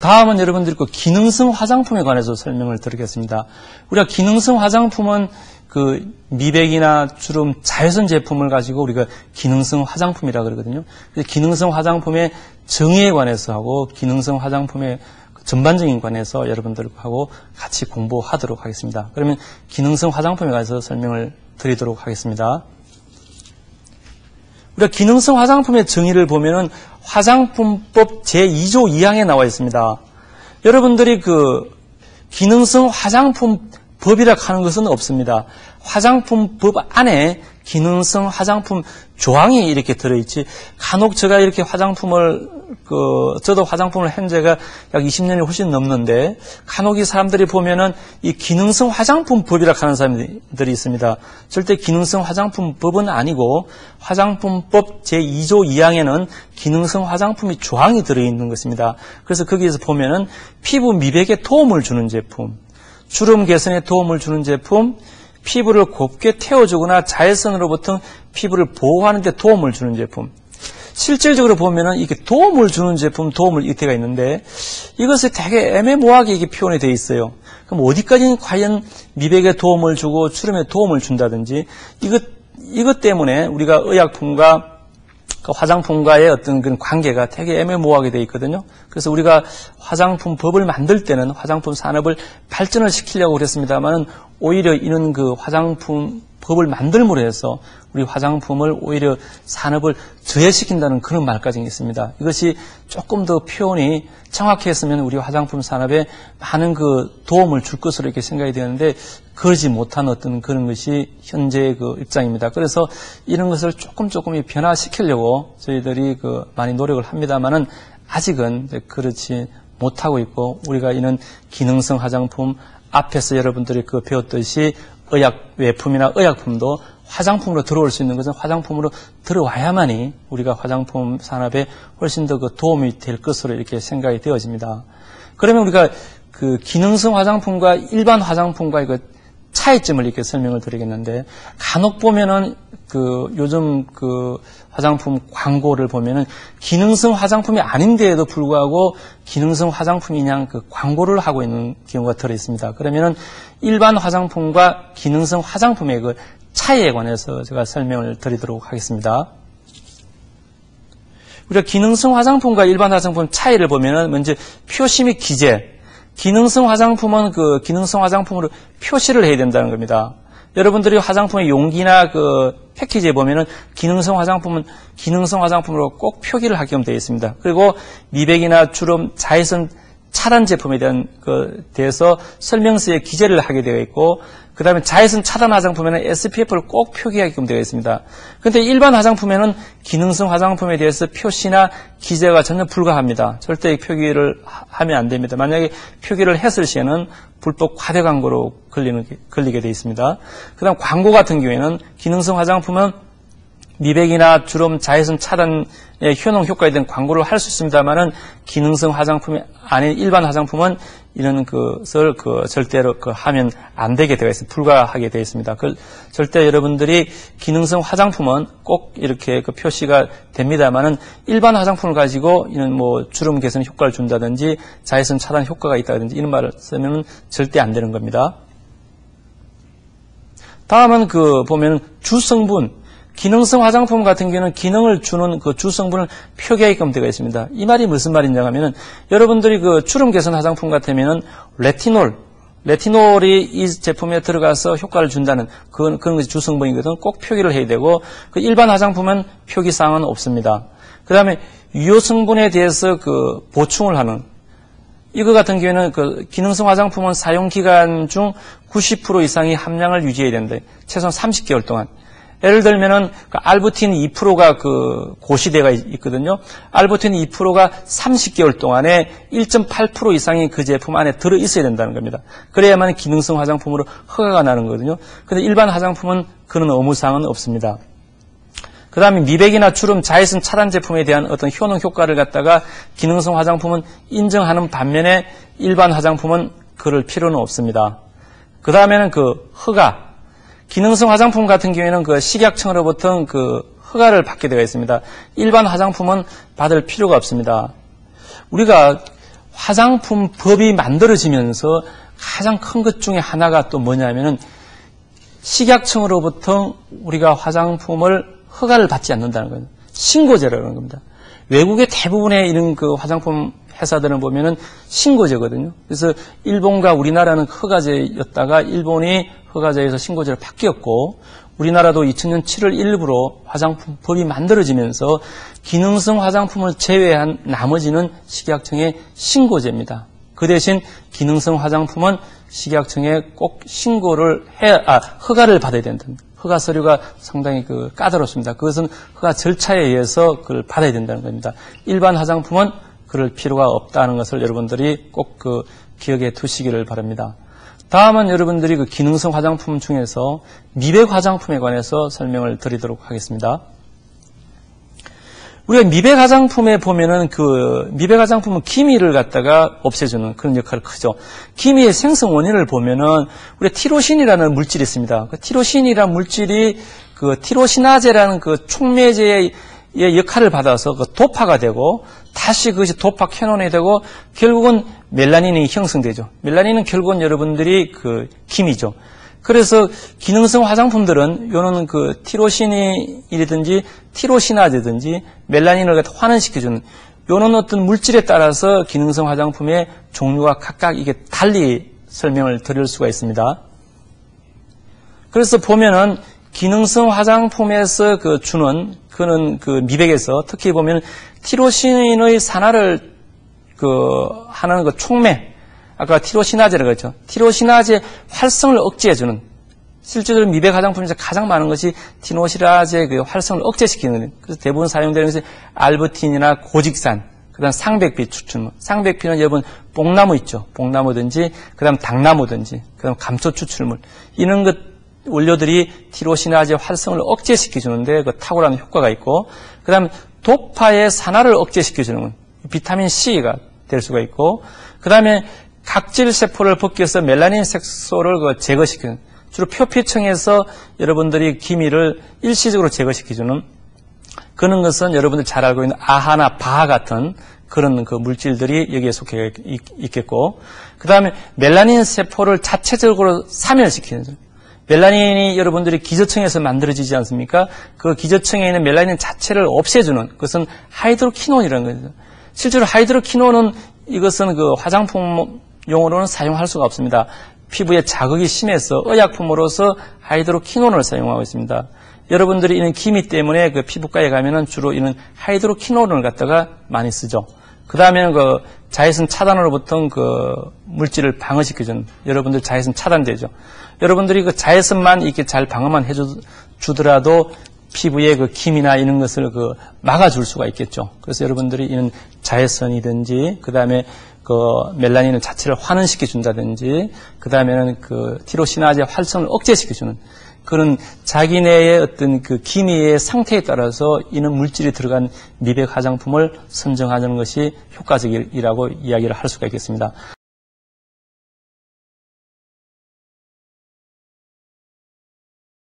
다음은 여러분들이 그 기능성 화장품에 관해서 설명을 드리겠습니다. 우리가 기능성 화장품은 그 미백이나 주름, 자외선 제품을 가지고 우리가 기능성 화장품이라 그러거든요. 그래서 기능성 화장품의 정의에 관해서 하고 기능성 화장품의 전반적인 관해서 여러분들하고 같이 공부하도록 하겠습니다. 그러면 기능성 화장품에 관해서 설명을 드리도록 하겠습니다. 우리가 기능성 화장품의 정의를 보면은 화장품법 제2조 2항에 나와 있습니다. 여러분들이 그 기능성 화장품법이라 하는 것은 없습니다. 화장품법 안에 기능성 화장품 조항이 이렇게 들어있지, 간혹 제가 이렇게 저도 화장품을 한 지가 약 20년이 훨씬 넘는데, 간혹 이 사람들이 보면은 이 기능성 화장품법이라 하는 사람들이 있습니다. 절대 기능성 화장품법은 아니고, 화장품법 제2조 2항에는 기능성 화장품이 조항이 들어있는 것입니다. 그래서 거기에서 보면은 피부 미백에 도움을 주는 제품, 주름 개선에 도움을 주는 제품, 피부를 곱게 태워주거나 자외선으로부터 피부를 보호하는 데 도움을 주는 제품. 실질적으로 보면은 이게 도움을 주는 제품, 도움을 이때가 있는데, 이것이 되게 애매모호하게 이게 표현이 되어 있어요. 그럼 어디까지는 과연 미백에 도움을 주고 주름에 도움을 준다든지, 이것 때문에 우리가 의약품과 그 화장품과의 어떤 그런 관계가 되게 애매모호하게 되어 있거든요. 그래서 우리가 화장품법을 만들 때는 화장품 산업을 발전을 시키려고 그랬습니다만, 오히려 이런 그 화장품법을 만들므로 해서 우리 화장품을 오히려 산업을 저해시킨다는 그런 말까지 있습니다. 이것이 조금 더 표현이 정확했으면 우리 화장품 산업에 많은 그 도움을 줄 것으로 이렇게 생각이 되는데, 그러지 못한 어떤 그런 것이 현재의 그 입장입니다. 그래서 이런 것을 조금 변화시키려고 저희들이 그 많이 노력을 합니다만은, 아직은 그렇지 못하고 있고, 우리가 이런 기능성 화장품 앞에서 여러분들이 그 배웠듯이 의약 외품이나 의약품도 화장품으로 들어올 수 있는 것은 화장품으로 들어와야만이 우리가 화장품 산업에 훨씬 더 그 도움이 될 것으로 이렇게 생각이 되어집니다. 그러면 우리가 그 기능성 화장품과 일반 화장품과의 그 차이점을 이렇게 설명을 드리겠는데, 간혹 보면은 그 요즘 그 화장품 광고를 보면은 기능성 화장품이 아닌데에도 불구하고 기능성 화장품이냐 그 광고를 하고 있는 경우가 들어 있습니다. 그러면은 일반 화장품과 기능성 화장품의 그 차이에 관해서 제가 설명을 드리도록 하겠습니다. 우리가 기능성 화장품과 일반 화장품 차이를 보면은 먼저 표시 및 기재. 기능성 화장품은 그 기능성 화장품으로 표시를 해야 된다는 겁니다. 여러분들이 화장품의 용기나 그 패키지에 보면은 기능성 화장품은 기능성 화장품으로 꼭 표기를 하게끔 되어 있습니다. 그리고 미백이나 주름, 자외선 차단 제품에 대해서 설명서에 기재를 하게 되어 있고, 그 다음에 자외선 차단 화장품에는 SPF를 꼭 표기하게끔 되어 있습니다. 그런데 일반 화장품에는 기능성 화장품에 대해서 표시나 기재가 전혀 불가합니다. 절대 표기를 하면 안 됩니다. 만약에 표기를 했을 시에는 불법 과대 광고로 걸리게 되어 있습니다. 그 다음 광고 같은 경우에는 기능성 화장품은 미백이나 주름, 자외선 차단의 효능 효과에 대한 광고를 할 수 있습니다만은, 기능성 화장품이 아닌 일반 화장품은 이런 것을 절대로 하면 안 되게 되어 있습니다. 불가하게 되어 있습니다. 절대 여러분들이 기능성 화장품은 꼭 이렇게 표시가 됩니다만은, 일반 화장품을 가지고 이런 뭐 주름 개선 효과를 준다든지 자외선 차단 효과가 있다든지 이런 말을 쓰면 절대 안 되는 겁니다. 다음은 보면 주성분. 기능성 화장품 같은 경우는 기능을 주는 그 주성분을 표기하게끔 되어 있습니다. 이 말이 무슨 말이냐 하면은, 여러분들이 그 주름 개선 화장품 같으면은 레티놀이 이 제품에 들어가서 효과를 준다는 그런 것이 주성분이거든. 꼭 표기를 해야 되고, 그 일반 화장품은 표기사항은 없습니다. 그 다음에 유효 성분에 대해서 보충을 하는, 이거 같은 경우에는 기능성 화장품은 사용 기간 중 90% 이상의 함량을 유지해야 된다. 최소한 30개월 동안. 예를 들면은 알부틴 2%가 고시대가 있거든요. 알부틴 2%가 30개월 동안에 1.8% 이상이 그 제품 안에 들어 있어야 된다는 겁니다. 그래야만 기능성 화장품으로 허가가 나는 거거든요. 그런데 일반 화장품은 그런 의무사항은 없습니다. 그 다음에 미백이나 주름, 자외선 차단 제품에 대한 어떤 효능 효과를 갖다가 기능성 화장품은 인정하는 반면에 일반 화장품은 그럴 필요는 없습니다. 그 다음에는 허가. 기능성 화장품 같은 경우에는 식약청으로부터 허가를 받게 되어 있습니다. 일반 화장품은 받을 필요가 없습니다. 우리가 화장품법이 만들어지면서 가장 큰 것 중에 하나가 또 뭐냐면은 식약청으로부터 우리가 화장품을 허가를 받지 않는다는 거예요. 신고제라는 겁니다. 외국의 대부분의 이런 그 화장품 회사들은 보면은 신고제거든요. 그래서 일본과 우리나라는 허가제였다가 일본이 허가제에서 신고제로 바뀌었고 우리나라도 2000년 7월 1일부로 화장품법이 만들어지면서 기능성 화장품을 제외한 나머지는 식약청의 신고제입니다. 그 대신 기능성 화장품은 식약청에 꼭 신고를 허가를 받아야 된다. 허가 서류가 상당히 까다롭습니다. 그것은 허가 절차에 의해서 그걸 받아야 된다는 겁니다. 일반 화장품은 그럴 필요가 없다는 것을 여러분들이 꼭 기억해 두시기를 바랍니다. 다음은 여러분들이 기능성 화장품 중에서 미백 화장품에 관해서 설명을 드리도록 하겠습니다. 우리가 미백 화장품에 보면은 미백 화장품은 기미를 갖다가 없애주는 그런 역할이 크죠. 기미의 생성 원인을 보면은 우리 티로신이라는 물질이 있습니다. 그 티로신이라는 물질이 티로시나제라는 촉매제의 역할을 받아서 도파가 되고 다시 그것이 도파 캐논이 되고 결국은 멜라닌이 형성되죠. 멜라닌은 결국은 여러분들이 기미죠. 그래서 기능성 화장품들은 요는 티로신이라든지 티로시나제든지 멜라닌을 환원시켜주는 요는 어떤 물질에 따라서 기능성 화장품의 종류가 각각 이게 달리 설명을 드릴 수가 있습니다. 그래서 보면은 기능성 화장품에서 주는 그는 미백에서 특히 보면 티로신의 산화를 하는 촉매 아까 티로시나제라고 했죠. 티로시나제 활성을 억제해주는 실제로 미백 화장품 중에서 가장 많은 것이 티로시나제 활성을 억제시키는 거예요. 그래서 대부분 사용되는 것이 알부틴이나 고직산, 그다음 상백비 추출물. 상백비는 여러분 뽕나무 있죠. 뽕나무든지 그다음 당나무든지 그다음 감초 추출물 이런 것 원료들이 티로시나제 활성을 억제시켜주는데 탁월한 효과가 있고 그다음 도파의 산화를 억제시켜주는 건 비타민 C가 될 수가 있고 그다음에 각질 세포를 벗겨서 멜라닌 색소를 제거시키는 주로 표피층에서 여러분들이 기미를 일시적으로 제거시켜주는 그런 것은 여러분들 잘 알고 있는 아하나 바하 같은 그런 물질들이 여기에 속해 있겠고 그 다음에 멜라닌 세포를 자체적으로 사멸시키는 멜라닌이 여러분들이 기저층에서 만들어지지 않습니까? 그 기저층에 있는 멜라닌 자체를 없애주는 그것은 하이드로키논이라는 거죠. 실제로 하이드로키논은 이것은 화장품 용어로는 사용할 수가 없습니다. 피부에 자극이 심해서 의약품으로서 하이드로키논을 사용하고 있습니다. 여러분들이 이런 기미 때문에 피부과에 가면은 주로 이런 하이드로키논을 갖다가 많이 쓰죠. 그 다음에는 자외선 차단으로부터 물질을 방어시켜주는 여러분들 자외선 차단되죠. 여러분들이 자외선만 이렇게 잘 방어만 해주더라도 피부의 기미나 이런 것을 막아줄 수가 있겠죠. 그래서 여러분들이 이런 자외선이든지 그 다음에 멜라닌 자체를 환원시켜 준다든지 그 다음에는 티로시나제 활성을 억제시켜주는 그런 자기네의 어떤 기미의 상태에 따라서 이런 물질이 들어간 미백 화장품을 선정하는 것이 효과적이라고 이야기를 할 수가 있겠습니다.